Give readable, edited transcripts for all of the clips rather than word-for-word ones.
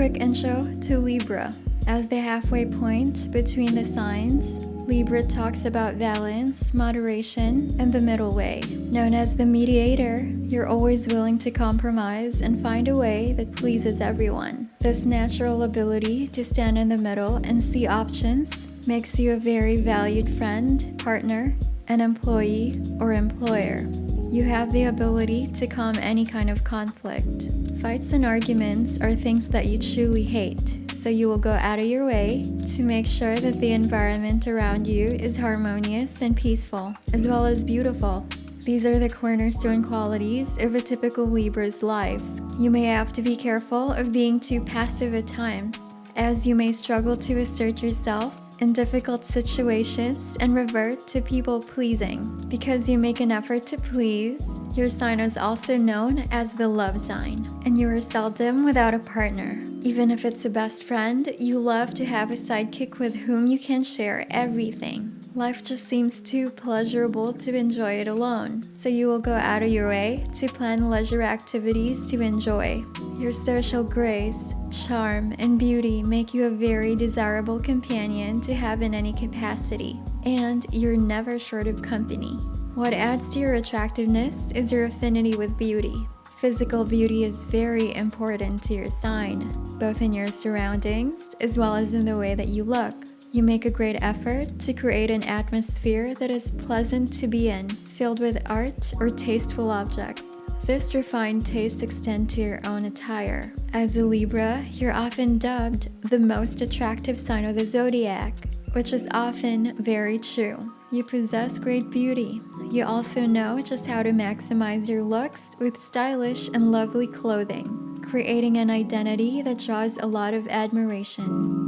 quick intro to Libra. As the halfway point between the signs, Libra talks about balance, moderation, and the middle way. Known as the mediator, you're always willing to compromise and find a way that pleases everyone. This natural ability to stand in the middle and see options makes you a very valued friend, partner, an employee, or employer. You have the ability to calm any kind of conflict. Fights and arguments are things that you truly hate, so you will go out of your way to make sure that the environment around you is harmonious and peaceful, as well as beautiful. These are the cornerstone qualities of a typical Libra's life. You may have to be careful of being too passive at times, as you may struggle to assert yourself in difficult situations and revert to people pleasing. Because you make an effort to please, your sign is also known as the love sign, and you are seldom without a partner. Even if it's a best friend, you love to have a sidekick with whom you can share everything. Life just seems too pleasurable to enjoy it alone, so you will go out of your way to plan leisure activities to enjoy. Your social grace, charm, and beauty make you a very desirable companion to have in any capacity, and you're never short of company. What adds to your attractiveness is your affinity with beauty. Physical beauty is very important to your sign, both in your surroundings as well as in the way that you look. You make a great effort to create an atmosphere that is pleasant to be in, filled with art or tasteful objects. This refined taste extends to your own attire. As a Libra, you're often dubbed the most attractive sign of the zodiac, which is often very true. You possess great beauty. You also know just how to maximize your looks with stylish and lovely clothing, creating an identity that draws a lot of admiration.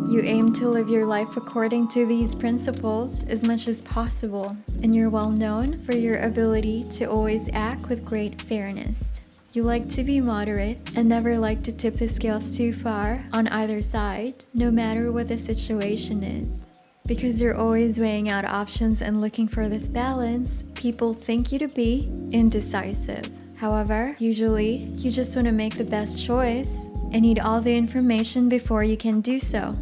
You aim to live your life according to these principles as much as possible, and you're well known for your ability to always act with great fairness. You like to be moderate and never like to tip the scales too far on either side, no matter what the situation is. Because you're always weighing out options and looking for this balance, people think you to be indecisive. However, usually, you just want to make the best choice and need all the information before you can do so.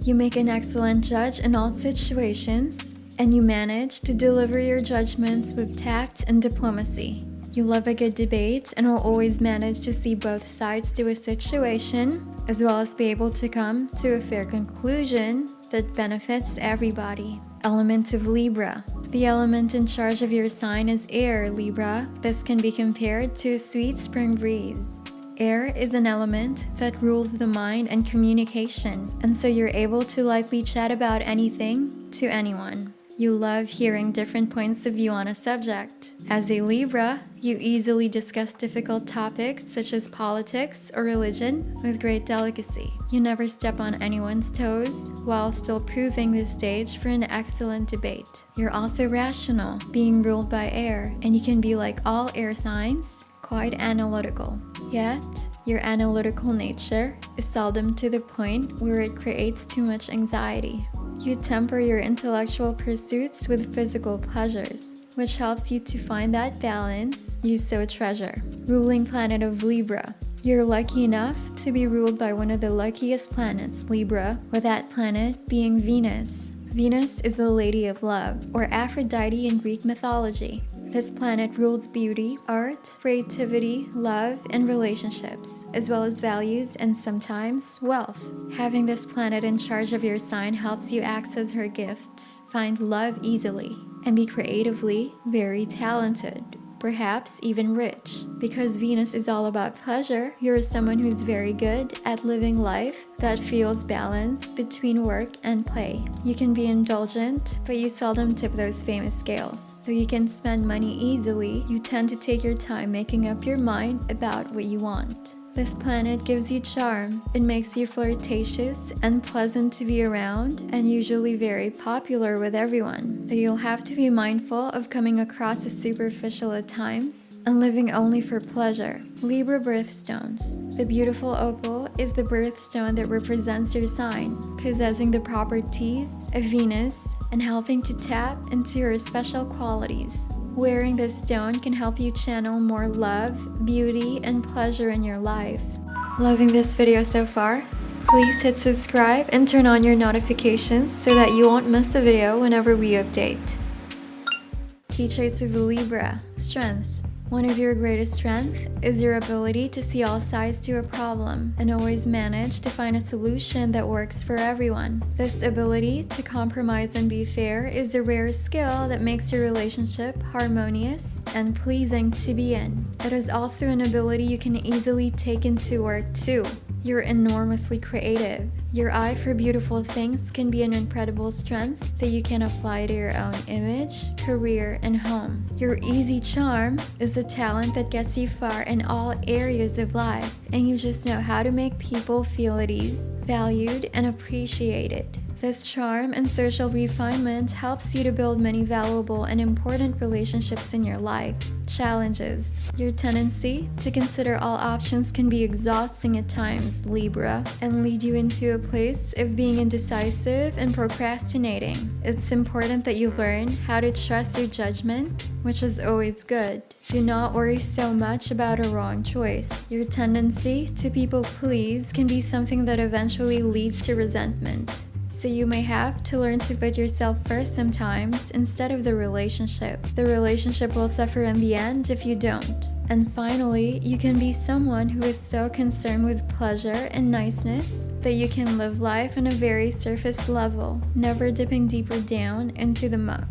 You make an excellent judge in all situations, and you manage to deliver your judgments with tact and diplomacy. You love a good debate and will always manage to see both sides to a situation, as well as be able to come to a fair conclusion that benefits everybody. Element of Libra. The element in charge of your sign is air, Libra. This can be compared to a sweet spring breeze. Air is an element that rules the mind and communication, and so you're able to lightly chat about anything to anyone. You love hearing different points of view on a subject. As a Libra, you easily discuss difficult topics such as politics or religion with great delicacy. You never step on anyone's toes while still proving the stage for an excellent debate. You're also rational, being ruled by air, and you can be like all air signs, quite analytical. Yet, your analytical nature is seldom to the point where it creates too much anxiety. You temper your intellectual pursuits with physical pleasures, which helps you to find that balance you so treasure. Ruling planet of Libra. You're lucky enough to be ruled by one of the luckiest planets, Libra, with that planet being Venus. Venus is the Lady of Love, or Aphrodite in Greek mythology. This planet rules beauty, art, creativity, love, and relationships, as well as values and sometimes wealth. Having this planet in charge of your sign helps you access her gifts, find love easily, and be creatively very talented, perhaps even rich. Because Venus is all about pleasure, you're someone who's very good at living life that feels balanced between work and play. You can be indulgent, but you seldom tip those famous scales. Though you can spend money easily, you tend to take your time making up your mind about what you want. This planet gives you charm. It makes you flirtatious and pleasant to be around, and usually very popular with everyone. Though you'll have to be mindful of coming across as superficial at times and living only for pleasure. Libra Birthstones. The beautiful opal is the birthstone that represents your sign, possessing the properties of Venus and helping to tap into your special qualities. Wearing this stone can help you channel more love, beauty, and pleasure in your life. Loving this video so far? Please hit subscribe and turn on your notifications so that you won't miss a video whenever we update. Key traits of a Libra. Strengths. One of your greatest strengths is your ability to see all sides to a problem and always manage to find a solution that works for everyone. This ability to compromise and be fair is a rare skill that makes your relationship harmonious and pleasing to be in. It is also an ability you can easily take into work too. You're enormously creative. Your eye for beautiful things can be an incredible strength that you can apply to your own image, career, and home. Your easy charm is a talent that gets you far in all areas of life, and you just know how to make people feel at ease, valued, and appreciated. This charm and social refinement helps you to build many valuable and important relationships in your life. Challenges. Your tendency to consider all options can be exhausting at times, Libra, and lead you into a place of being indecisive and procrastinating. It's important that you learn how to trust your judgment, which is always good. Do not worry so much about a wrong choice. Your tendency to people please can be something that eventually leads to resentment. So you may have to learn to put yourself first sometimes instead of the relationship. The relationship will suffer in the end if you don't. And finally, you can be someone who is so concerned with pleasure and niceness that you can live life on a very surface level, never dipping deeper down into the muck.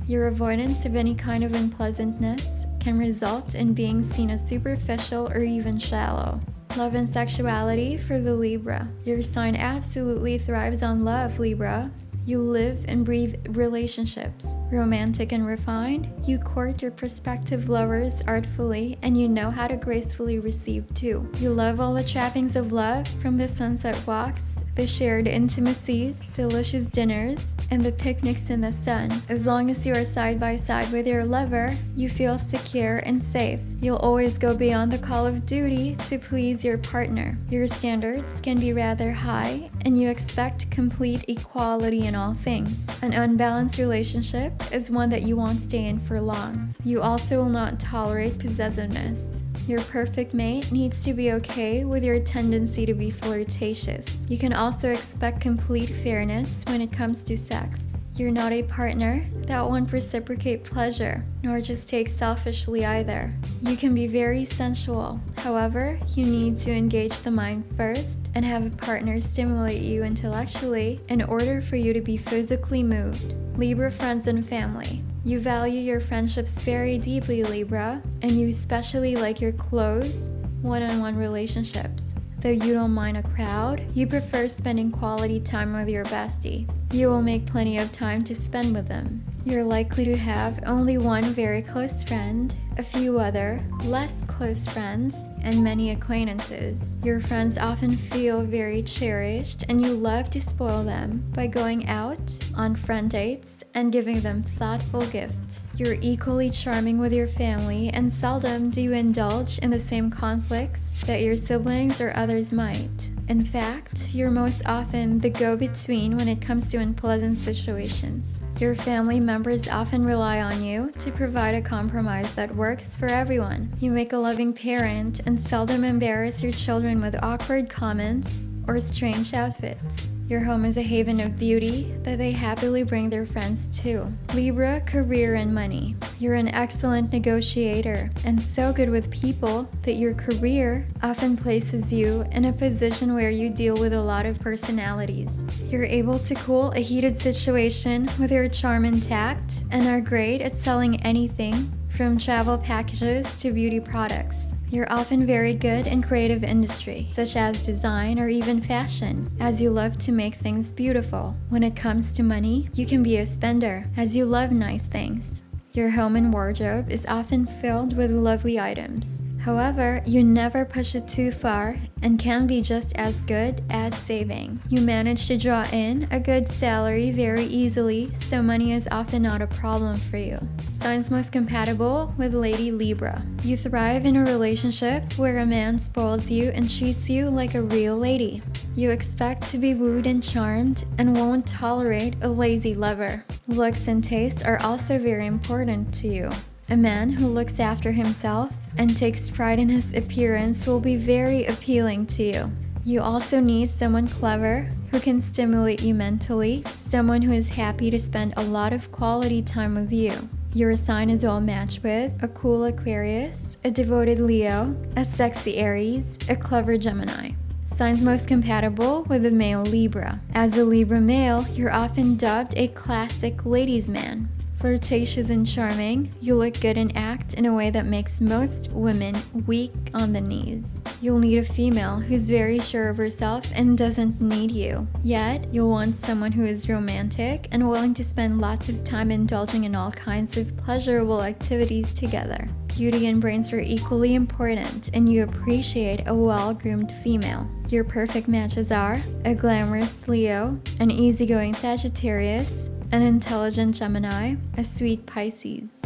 Your avoidance of any kind of unpleasantness can result in being seen as superficial or even shallow. Love and sexuality for the Libra. Your sign absolutely thrives on love, Libra. You live and breathe relationships. Romantic and refined, you court your prospective lovers artfully, and you know how to gracefully receive too. You love all the trappings of love, from the sunset walks, the shared intimacies, delicious dinners, and the picnics in the sun. As long as you are side by side with your lover, you feel secure and safe. You'll always go beyond the call of duty to please your partner. Your standards can be rather high, and you expect complete equality in all things. An unbalanced relationship is one that you won't stay in for long. You also will not tolerate possessiveness. Your perfect mate needs to be okay with your tendency to be flirtatious. You can also expect complete fairness when it comes to sex. You're not a partner that won't reciprocate pleasure, nor just take selfishly either. You can be very sensual. However, you need to engage the mind first and have a partner stimulate you intellectually in order for you to be physically moved. Libra friends and family. You value your friendships very deeply, Libra, and you especially like your close, one-on-one relationships. Though you don't mind a crowd, you prefer spending quality time with your bestie. You will make plenty of time to spend with them. You're likely to have only one very close friend, a few other, less close friends, and many acquaintances. Your friends often feel very cherished, and you love to spoil them by going out on friend dates and giving them thoughtful gifts. You're equally charming with your family, and seldom do you indulge in the same conflicts that your siblings or others might. In fact, you're most often the go-between when it comes to unpleasant situations. Your family members often rely on you to provide a compromise that works for everyone. You make a loving parent and seldom embarrass your children with awkward comments or strange outfits. Your home is a haven of beauty that they happily bring their friends to. Libra, career and money. You're an excellent negotiator and so good with people that your career often places you in a position where you deal with a lot of personalities. You're able to cool a heated situation with your charm and tact, and are great at selling anything from travel packages to beauty products. You're often very good in creative industry, such as design or even fashion, as you love to make things beautiful. When it comes to money, you can be a spender, as you love nice things. Your home and wardrobe is often filled with lovely items. However, you never push it too far and can be just as good at saving. You manage to draw in a good salary very easily, so money is often not a problem for you. Signs most compatible with Lady Libra. You thrive in a relationship where a man spoils you and treats you like a real lady. You expect to be wooed and charmed and won't tolerate a lazy lover. Looks and taste are also very important to you. A man who looks after himself and takes pride in his appearance will be very appealing to you. You also need someone clever who can stimulate you mentally, someone who is happy to spend a lot of quality time with you. Your sign is well matched with a cool Aquarius, a devoted Leo, a sexy Aries, a clever Gemini. Signs most compatible with the male Libra. As a Libra male, you're often dubbed a classic ladies' man. Flirtatious and charming, you look good and act in a way that makes most women weak on the knees. You'll need a female who's very sure of herself and doesn't need you. Yet, you'll want someone who is romantic and willing to spend lots of time indulging in all kinds of pleasurable activities together. Beauty and brains are equally important, and you appreciate a well-groomed female. Your perfect matches are a glamorous Leo, an easygoing Sagittarius, an intelligent Gemini, a sweet Pisces.